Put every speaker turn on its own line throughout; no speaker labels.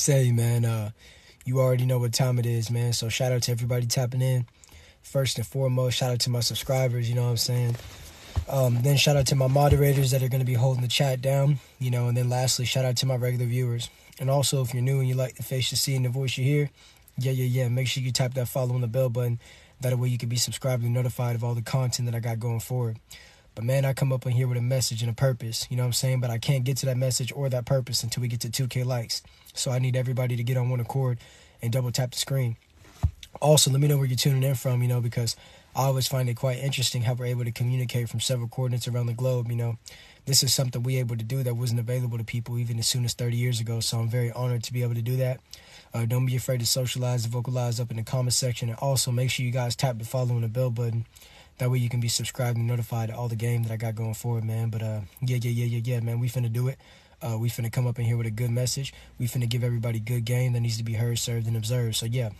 say, man, you already know what time it is, man. So shout out to everybody tapping in. First and foremost, shout out to my subscribers, you know what I'm saying? Then shout out to my moderators that are going to be holding the chat down, you know, and then lastly, shout out to my regular viewers. And also, if you're new and you like the face you see and the voice you hear, make sure you tap that follow on the bell button. That way you can be subscribed and notified of all the content that I got going forward. But man, I come up in here with a message and a purpose, you know what I'm saying? But I can't get to that message or that purpose until we get to 2K likes. So I need everybody to get on one accord and double tap the screen. Also, let me know where you're tuning in from, you know, because I always find it quite interesting how we're able to communicate from several coordinates around the globe, you know. This is something we're able to do that wasn't available to people even as soon as 30 years ago. So I'm very honored to be able to do that. Don't be afraid to socialize and vocalize up in the comment section. And also make sure you guys tap the follow and the bell button. That way you can be subscribed and notified of all the game that I got going forward, man. But man, we finna do it. We finna come up in here with a good message. We finna give everybody good game that needs to be heard, served, and observed. So yeah.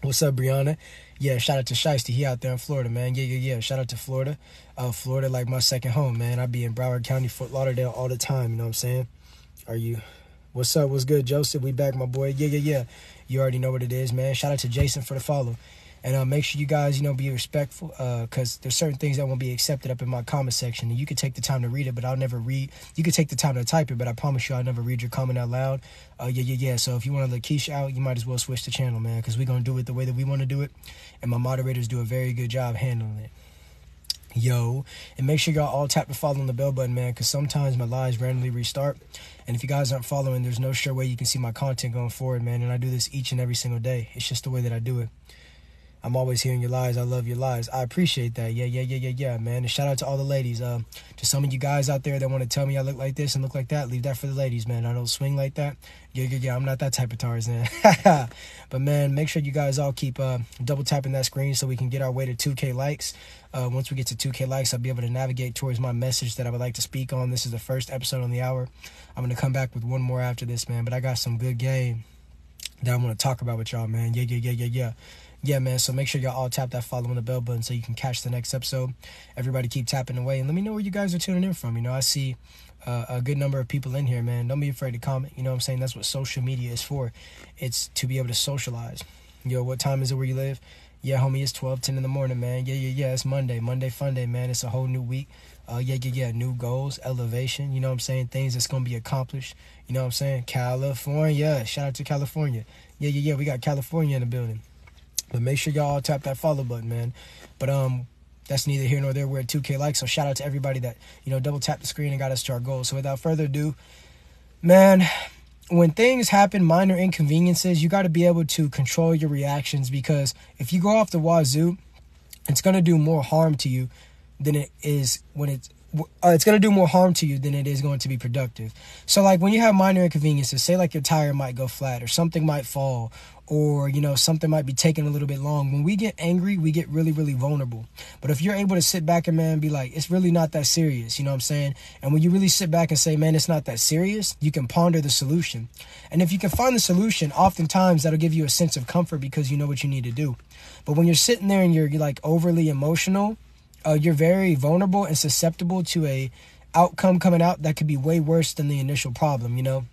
What's up, Brianna? Yeah, shout out to Shiesty. He out there in Florida, man. Yeah. Shout out to Florida. Florida like my second home, man. I be in Broward County, Fort Lauderdale all the time, you know what I'm saying? Are you? What's up? What's good, Joseph? We back, my boy. Yeah. You already know what it is, man. Shout out to Jason for the follow. And make sure you guys, you know, be respectful, because there's certain things that won't be accepted up in my comment section. And you can take the time to read it, but I'll never read. You can take the time to type it, but I promise you I'll never read your comment out loud. Yeah. So if you want to let Keisha out, you might as well switch the channel, man, because we're going to do it the way that we want to do it. And my moderators do a very good job handling it. Yo, and make sure y'all all tap the follow on the bell button, man, because sometimes my lives randomly restart. And if you guys aren't following, there's no sure way you can see my content going forward, man. And I do this each and every single day. It's just the way that I do it. I'm always hearing your lies. I love your lies. I appreciate that. Yeah, man. And shout out to all the ladies. To some of you guys out there that want to tell me I look like this and look like that, leave that for the ladies, man. I don't swing like that. Yeah. I'm not that type of Tarzan. But, man, make sure you guys all keep double tapping that screen so we can get our way to 2K likes. Once we get to 2K likes, I'll be able to navigate towards my message that I would like to speak on. This is the first episode on the hour. I'm going to come back with one more after this, man. But I got some good game that I want to talk about with y'all, man. Yeah. Yeah, man, so make sure y'all all tap that follow on the bell button so you can catch the next episode. Everybody keep tapping away, and let me know where you guys are tuning in from. You know, I see a good number of people in here, man. Don't be afraid to comment. You know what I'm saying? That's what social media is for. It's to be able to socialize. Yo, what time is it where you live? Yeah, homie, it's 12:10 in the morning, man. Yeah, it's Monday. Monday fun day, man. It's a whole new week. Yeah. New goals, elevation. You know what I'm saying? Things that's going to be accomplished. You know what I'm saying? California. Shout out to California. Yeah. We got California in the building. But make sure y'all tap that follow button, man. But that's neither here nor there. We're at 2K likes, so shout out to everybody that, you know, double tapped the screen and got us to our goal. So without further ado, man, when things happen, minor inconveniences, you got to be able to control your reactions, because if you go off the wazoo, it's going to do more harm to you than it is when it's going to do more harm to you than it is going to be productive. So, like, when you have minor inconveniences, say, like, your tire might go flat or something might fall or, you know, something might be taking a little bit long. When we get angry, we get really, really vulnerable. But if you're able to sit back and, man, be like, it's really not that serious, you know what I'm saying? And when you really sit back and say, man, it's not that serious, you can ponder the solution. And if you can find the solution, oftentimes that'll give you a sense of comfort because you know what you need to do. But when you're sitting there and you're like overly emotional, you're very vulnerable and susceptible to a outcome coming out that could be way worse than the initial problem, you know?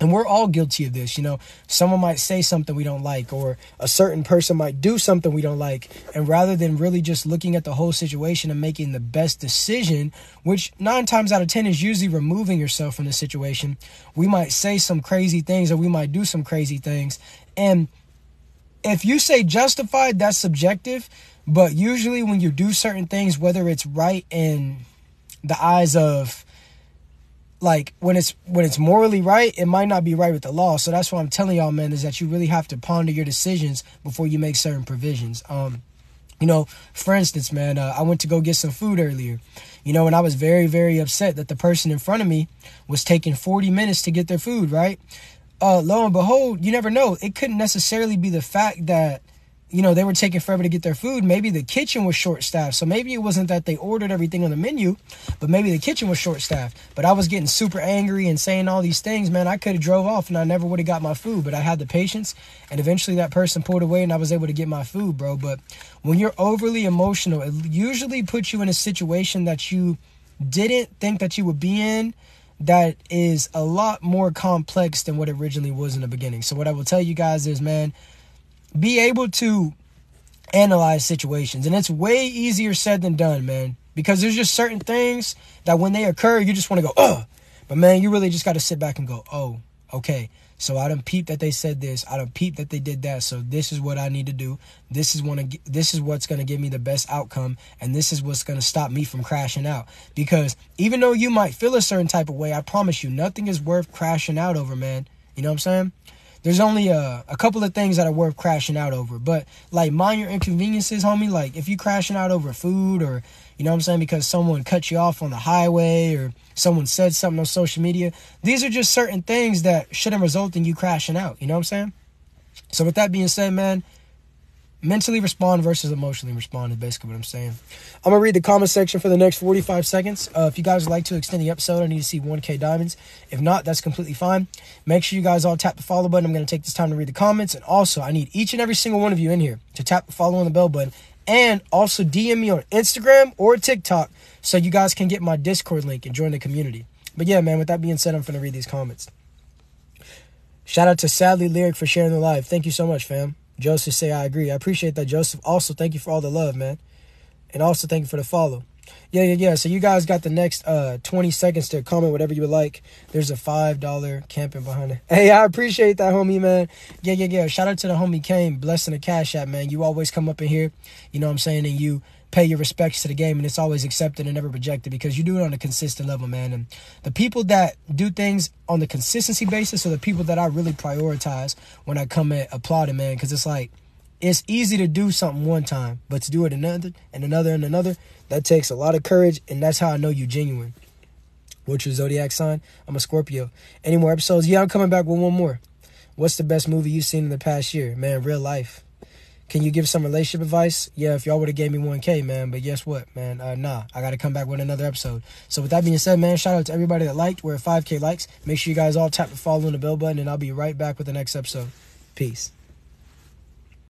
And we're all guilty of this, you know? Someone might say something we don't like, or a certain person might do something we don't like. And rather than really just looking at the whole situation and making the best decision, which 9 times out of 10 is usually removing yourself from the situation, we might say some crazy things or we might do some crazy things. And if you say justified, that's subjective. But usually when you do certain things, whether it's right in the eyes of, like, when it's morally right, it might not be right with the law. So that's what I'm telling y'all, man, is that you really have to ponder your decisions before you make certain provisions. You know, for instance, man, I went to go get some food earlier, you know, and I was very, very upset that the person in front of me was taking 40 minutes to get their food, right? Lo and behold, you never know. It couldn't necessarily be the fact that, you know, they were taking forever to get their food. Maybe the kitchen was short-staffed. So maybe it wasn't that they ordered everything on the menu, but maybe the kitchen was short-staffed. But I was getting super angry and saying all these things, man. I could have drove off and I never would have got my food, but I had the patience. And eventually that person pulled away and I was able to get my food, bro. But when you're overly emotional, it usually puts you in a situation that you didn't think that you would be in, that is a lot more complex than what it originally was in the beginning. So what I will tell you guys is, man, be able to analyze situations. And it's way easier said than done, man, because there's just certain things that when they occur, you just want to go, oh, but man, you really just got to sit back and go, oh, okay. So I done peeped that they said this. I done peeped that they did that. So this is what I need to do. This is what's going to give me the best outcome. And this is what's going to stop me from crashing out. Because even though you might feel a certain type of way, I promise you, nothing is worth crashing out over, man. You know what I'm saying? There's only a couple of things that are worth crashing out over. But, like, mind your inconveniences, homie. Like, if you crashing out over food or, you know what I'm saying, because someone cut you off on the highway or someone said something on social media, these are just certain things that shouldn't result in you crashing out. You know what I'm saying? So with that being said, man, mentally respond versus emotionally respond is basically what I'm saying. I'm going to read the comment section for the next 45 seconds. If you guys would like to extend the episode, I need to see 1K diamonds. If not, that's completely fine. Make sure you guys all tap the follow button. I'm going to take this time to read the comments. And also, I need each and every single one of you in here to tap the follow and the bell button. And also DM me on Instagram or TikTok so you guys can get my Discord link and join the community. But yeah, man, with that being said, I'm going to read these comments. Shout out to Sadly Lyric for sharing the live. Thank you so much, fam. Joseph say I agree. I appreciate that, Joseph. Also, thank you for all the love, man. And also, thank you for the follow. Yeah. So you guys got the next 20 seconds to comment whatever you would like. There's a $5 camping behind it. Hey, I appreciate that, homie, man. Yeah. Shout out to the homie Kane. Blessing the Cash App, man. You always come up in here, you know what I'm saying, and you pay your respects to the game, and it's always accepted and never rejected because you do it on a consistent level, man. And the people that do things on the consistency basis are the people that I really prioritize when I come at applauding, man, because it's like, it's easy to do something one time, but to do it another, that takes a lot of courage, and that's how I know you genuine. What's your zodiac sign? I'm a Scorpio. Any more episodes? Yeah, I'm coming back with one more. What's the best movie you've seen in the past year? Man, real life. Can you give some relationship advice? Yeah, if y'all would have gave me 1K, man. But guess what, man? Nah, I got to come back with another episode. So with that being said, man, shout out to everybody that liked. We're at 5K likes. Make sure you guys all tap the follow and the bell button, and I'll be right back with the next episode. Peace.